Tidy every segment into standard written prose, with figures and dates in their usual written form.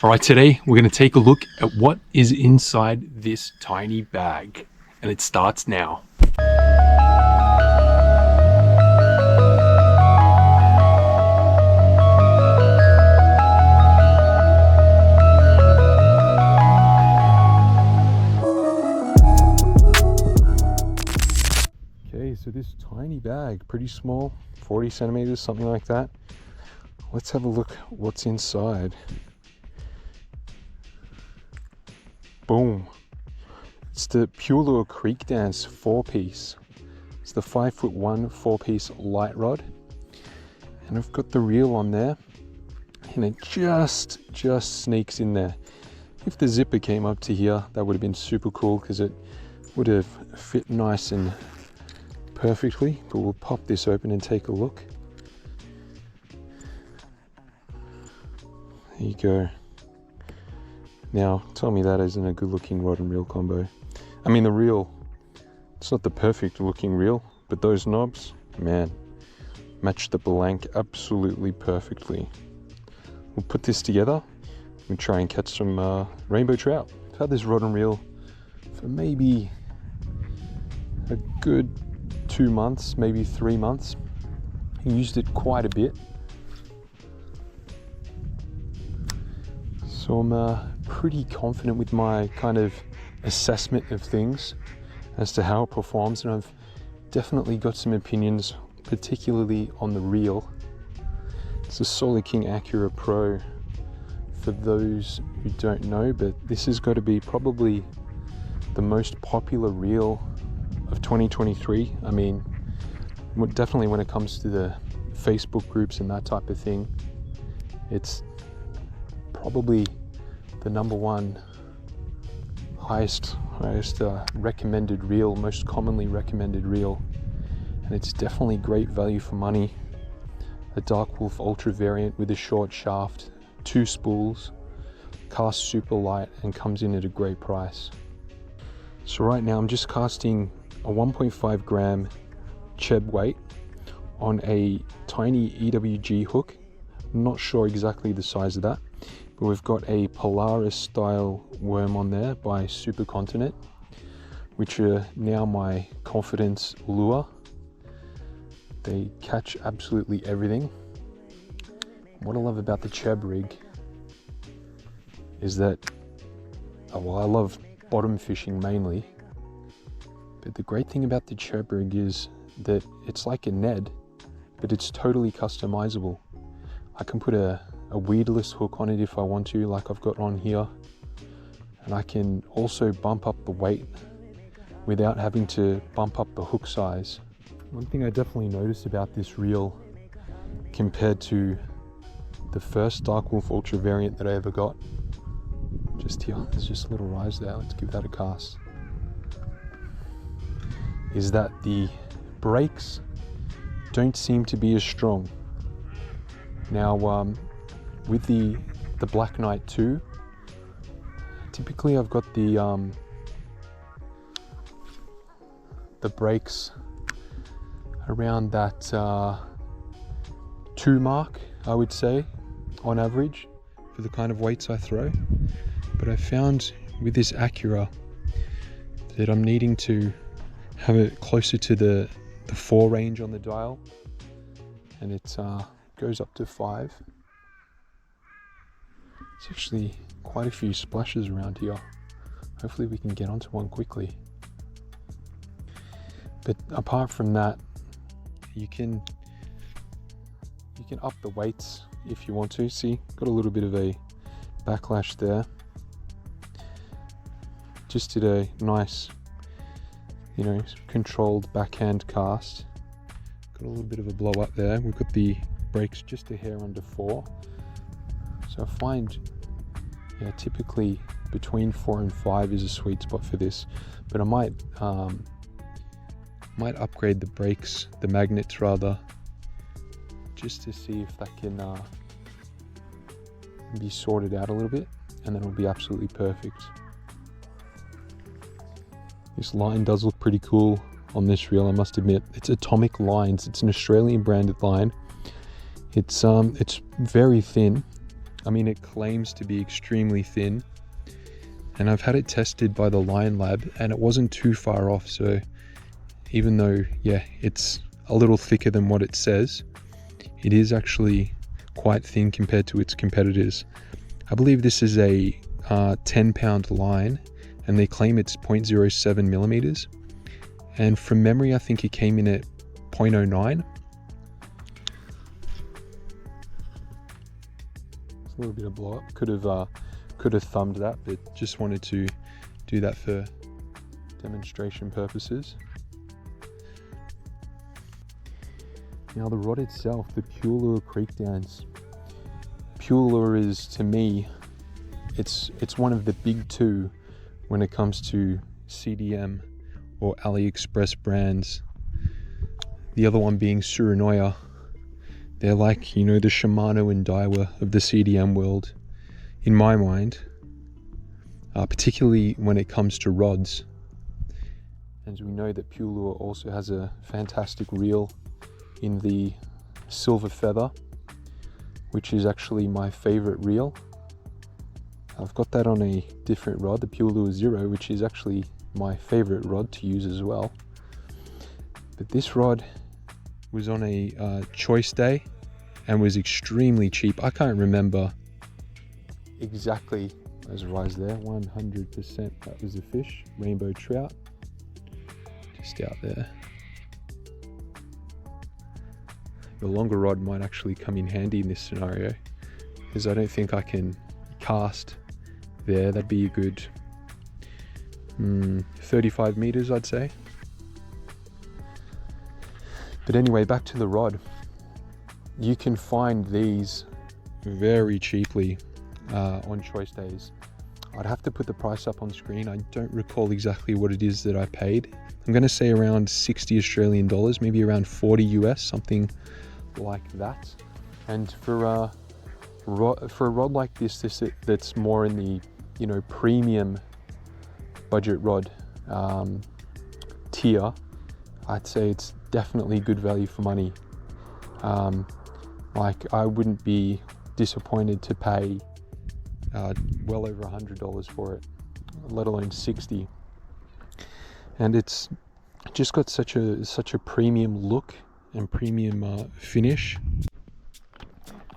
All right, today we're going to take a look at what is inside this tiny bag, and it starts now. Okay, so this tiny bag, pretty small, 40 centimeters, something like that. Let's have a look what's inside. Boom. It's the Purelure Creek Dance 4-piece. It's the 5'1" 4-piece light rod. And I've got the reel on there. And it just sneaks in there. If the zipper came up to here, that would have been super cool because it would have fit nice and perfectly. But we'll pop this open and take a look. There you go. Now, tell me that isn't a good looking rod and reel combo. I mean, the reel, it's not the perfect looking reel, but those knobs, man, match the blank absolutely perfectly. We'll put this together and try and catch some rainbow trout. I've had this rod and reel for maybe a good 2 months, maybe 3 months. I used it quite a bit. So I'm pretty confident with my kind of assessment of things as to how it performs, and I've definitely got some opinions, particularly on the reel. It's a Soloking Acura Pro for those who don't know, but this has got to be probably the most popular reel of 2023. I mean, definitely when it comes to the Facebook groups and that type of thing, it's probably the #1 highest recommended reel, most commonly recommended reel, and it's definitely great value for money. A Dark Wolf Ultra variant with a short shaft, 2 spools, casts super light, and comes in at a great price. So right now I'm just casting a 1.5 gram cheb weight on a tiny EWG hook. I'm not sure exactly the size of that, but we've got a Polaris style worm on there by Supercontinent, which are now my confidence lure. They catch absolutely everything. What I love about the cheb rig is that, well, I love bottom fishing mainly, but the great thing about the cheb rig is that it's like a Ned, but it's totally customizable. I can put a weedless hook on it if I want to, like I've got on here, and I can also bump up the weight without having to bump up the hook size. One thing I definitely noticed about this reel compared to the first Dark Wolf Ultra variant that I ever got, just here, there's just a little rise there, let's give that a cast, is that the brakes don't seem to be as strong. Now, with the Black Knight 2, typically I've got the brakes around that 2 mark, I would say, on average, for the kind of weights I throw. But I found with this Acura that I'm needing to have it closer to the 4 range on the dial, and it goes up to 5. It's actually quite a few splashes around here. Hopefully we can get onto one quickly. But apart from that, you can up the weights if you want to. See, got a little bit of a backlash there. Just did a nice, controlled backhand cast. Got a little bit of a blow up there. We've got the brakes just a hair under 4. So I find, typically between 4 and 5 is a sweet spot for this. But I might upgrade the brakes, the magnets rather, just to see if that can be sorted out a little bit, and then it'll be absolutely perfect. This line does look pretty cool on this reel, I must admit. It's Atomic Lines. It's an Australian branded line. It's very thin. I mean, it claims to be extremely thin, and I've had it tested by the Lion Lab and it wasn't too far off. So even though, yeah, it's a little thicker than what it says, it is actually quite thin compared to its competitors. I believe this is a 10-pound line, and they claim it's 0.07 millimeters. And from memory, I think it came in at 0.09. It's a little bit of blow up. Could have thumbed that, but just wanted to do that for demonstration purposes. Now the rod itself, the Purelure Creek Dance. Purelure is, to me, it's one of the big two when it comes to CDM or AliExpress brands. The other one being Surinoya. They're like, you know, the Shimano and Daiwa of the CDM world, in my mind, particularly when it comes to rods. As we know that Purelure also has a fantastic reel in the Silver Feather, which is actually my favorite reel. I've got that on a different rod, the Purelure Zero, which is actually my favorite rod to use as well. But this rod was on a choice day and was extremely cheap. I can't remember exactly. There's a rise there, 100% that was a fish, rainbow trout, just out there. The longer rod might actually come in handy in this scenario, because I don't think I can cast there. That'd be a good 35 meters, I'd say. But anyway, back to the rod. You can find these very cheaply on choice days. I'd have to put the price up on screen. I don't recall exactly what it is that I paid. I'm going to say around 60 Australian dollars, maybe around 40 US, something like that. And for a rod like this that's more in the, you know, premium budget rod tier, I'd say it's definitely good value for money. Like, I wouldn't be disappointed to pay well over $100 for it, let alone 60. And it's just got such a premium look and premium finish.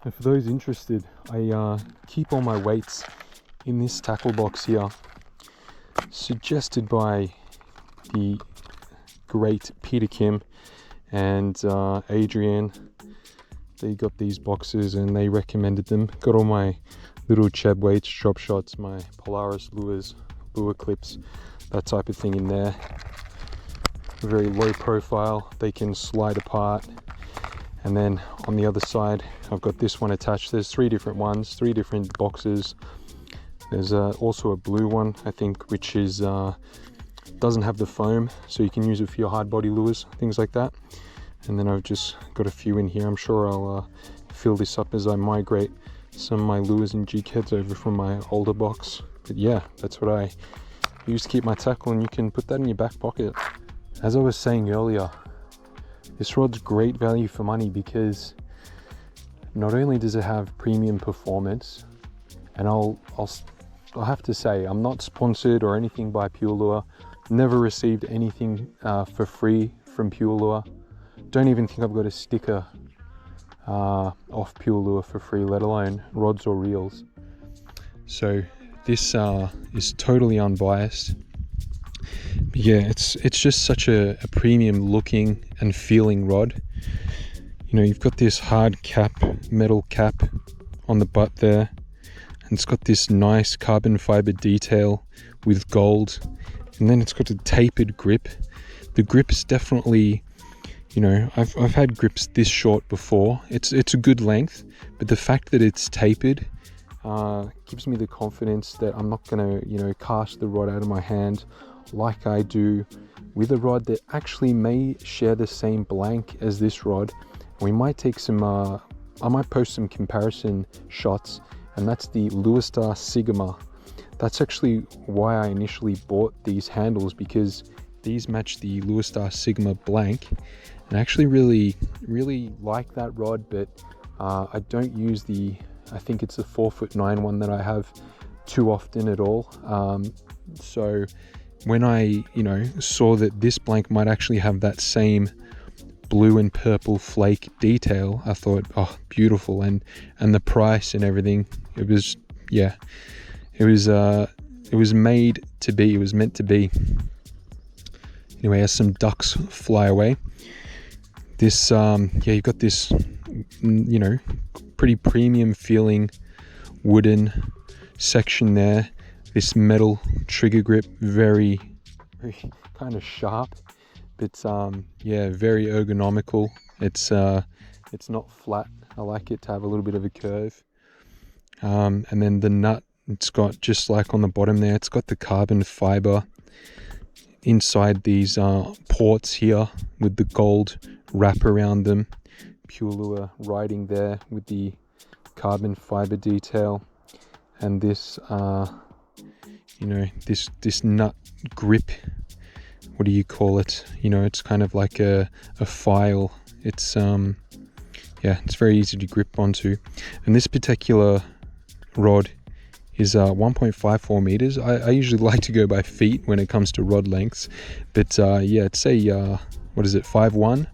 And for those interested, I keep all my weights in this tackle box here, suggested by the great Peter Kim and Adrian. They got these boxes and they recommended them. Got all my little Cheb weights, drop shots, my Polaris lures, lure clips, that type of thing in there. Very low profile, they can slide apart. And then on the other side, I've got this one attached. There's three different ones, three different boxes. There's also a blue one, I think, which is doesn't have the foam, so you can use it for your hard body lures, things like that. And then I've just got a few in here. I'm sure I'll fill this up as I migrate some of my lures and jig heads over from my older box. But yeah, that's what I use to keep my tackle, and you can put that in your back pocket. As I was saying earlier, this rod's great value for money because not only does it have premium performance, and I'll have to say, I'm not sponsored or anything by Purelure. Never received anything for free from Purelure. Don't even think I've got a sticker off Purelure for free, let alone rods or reels. So this is totally unbiased. But yeah, it's just such a premium looking and feeling rod. You know, you've got this hard cap, metal cap on the butt there, and it's got this nice carbon fiber detail with gold, and then it's got a tapered grip. The grip is definitely, you know, I've had grips this short before. It's a good length, but the fact that it's tapered gives me the confidence that I'm not gonna, you know, cast the rod out of my hand like I do with a rod that actually may share the same blank as this rod. We might take some, I might post some comparison shots, and that's the Lurestar Sigma. That's actually why I initially bought these handles, because these match the Lurestar Sigma blank, and I actually really like that rod, but I don't use the I think it's the 4'9" one that I have too often at all. So when I, saw that this blank might actually have that same blue and purple flake detail, I thought, oh, beautiful. And the price and everything, it was, yeah, it was made to be, it was meant to be. Anyway, as some ducks fly away, this, you've got this, pretty premium feeling wooden section there. This metal trigger grip, very kind of sharp, but very ergonomical. It's not flat. I like it to have a little bit of a curve. And then the nut, it's got, just like on the bottom there, it's got the carbon fiber inside these ports here with the gold wrap around them. Purelure writing there with the carbon fiber detail, and this this nut grip, what do you call it? It's kind of like a file. It's it's very easy to grip onto. And this particular rod is 1.54 meters. I usually like to go by feet when it comes to rod lengths, but it's a 5'1",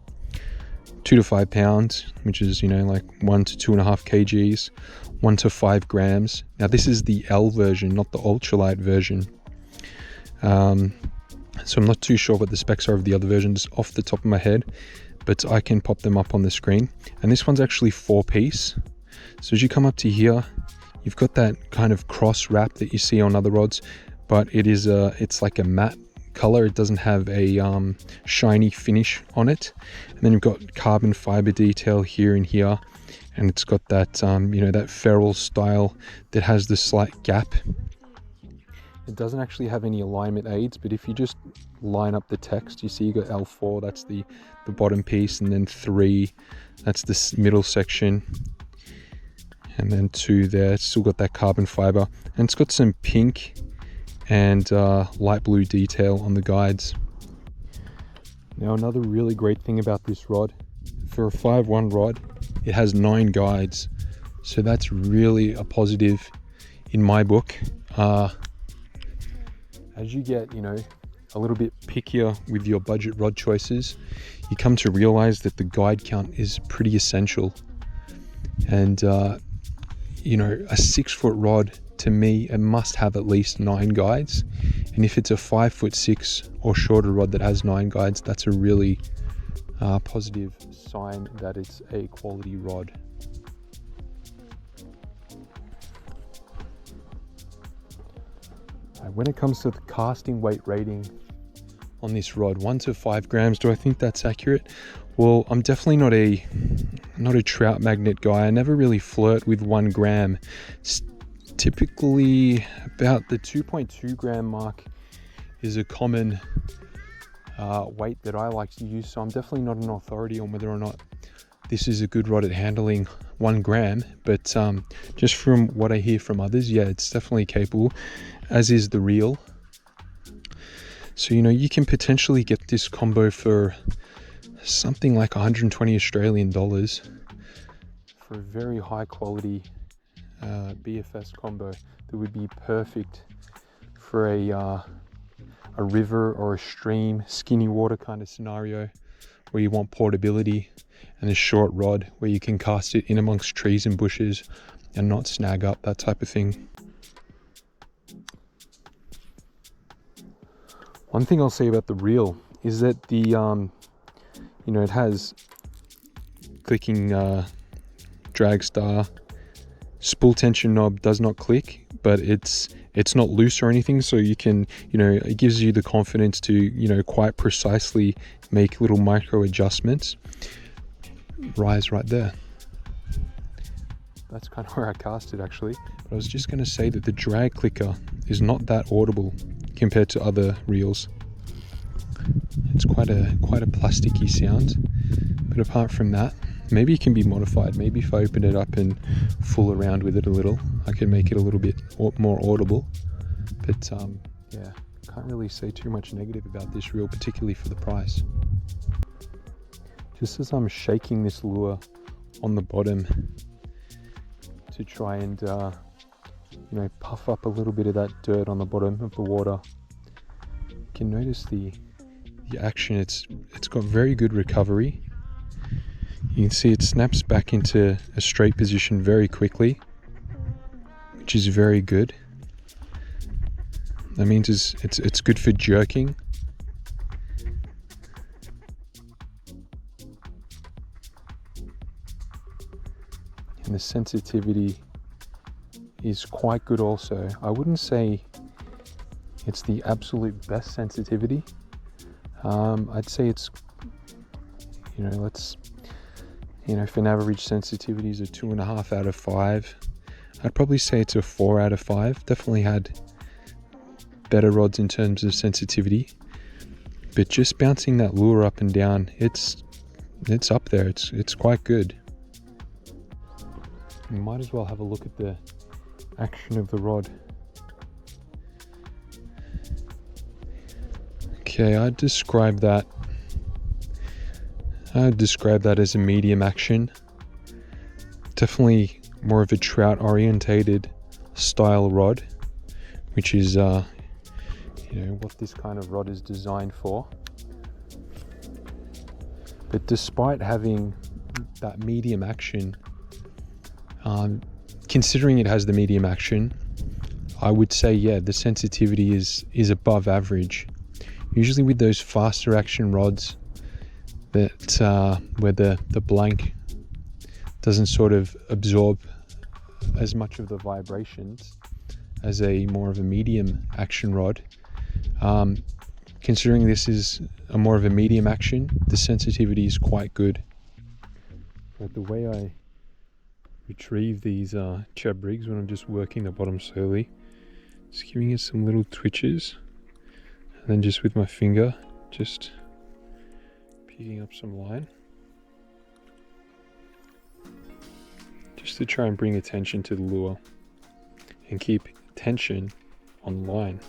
2 to 5 pounds, which is like 1 to 2.5 kgs, 1 to 5 grams. Now this is the L version, not the ultralight version. So I'm not too sure what the specs are of the other versions off the top of my head, but I can pop them up on the screen. And this one's actually 4-piece. So as you come up to here, you've got that kind of cross wrap that you see on other rods, but it's like a matte color. It doesn't have a shiny finish on it. And then you've got carbon fiber detail here and here, and it's got that that ferrule style that has the slight gap. It doesn't actually have any alignment aids, but if you just line up the text, you see you got L4, that's the bottom piece, and then 3, that's this middle section, and then 2 there. It's still got that carbon fiber, and it's got some pink and light blue detail on the guides. Now another really great thing about this rod, for a 5'1" rod, it has 9 guides, so that's really a positive in my book. As you get a little bit pickier with your budget rod choices, you come to realize that the guide count is pretty essential. And a 6-foot rod, to me, it must have at least 9 guides. And if it's a 5'6" or shorter rod that has 9 guides, that's a really positive sign that it's a quality rod. When it comes to the casting weight rating on this rod, 1 to 5 grams, do I think that's accurate? Well, I'm definitely not a trout magnet guy. I never really flirt with 1 gram. It's typically about the 2.2 gram mark is a common weight that I like to use. So I'm definitely not an authority on whether or not this is a good rod at handling 1 gram. But just from what I hear from others, yeah, it's definitely capable, as is the reel. So you can potentially get this combo for something like 120 Australian dollars for a very high quality BFS combo that would be perfect for a river or a stream, skinny water kind of scenario, where you want portability, and a short rod where you can cast it in amongst trees and bushes and not snag up, that type of thing. One thing I'll say about the reel is that the it has clicking drag star, spool tension knob does not click, but it's not loose or anything, so you can it gives you the confidence to quite precisely make little micro adjustments. Rise right there. That's kind of where I cast it actually. But I was just going to say that the drag clicker is not that audible compared to other reels. It's quite a plasticky sound, but apart from that, maybe it can be modified. Maybe if I open it up and fool around with it a little, I can make it a little bit more audible. But yeah, can't really say too much negative about this reel, particularly for the price. Just as I'm shaking this lure on the bottom to try and you know, puff up a little bit of that dirt on the bottom of the water. You can notice the action. It's got very good recovery. You can see it snaps back into a straight position very quickly, which is very good. That means it's good for jerking. And the sensitivity is quite good also. I wouldn't say it's the absolute best sensitivity. I'd say it's, you know, if an average sensitivity is a 2.5 out of 5, I'd probably say it's a 4 out of 5. Definitely had better rods in terms of sensitivity, but just bouncing that lure up and down, it's up there. It's quite good. You might as well have a look at the action of the rod. Okay, I'd describe that as a medium action. Definitely more of a trout orientated style rod, which is you know, what this kind of rod is designed for. But despite having that medium action, considering it has the medium action, I would say, yeah, the sensitivity is above average. Usually with those faster action rods that where the blank doesn't sort of absorb as much of the vibrations as a more of a medium action rod, considering this is a more of a medium action, the sensitivity is quite good. But the way I retrieve these chub rigs when I'm just working the bottom slowly, just giving it some little twitches, and then just with my finger just picking up some line, just to try and bring attention to the lure and keep tension on the line.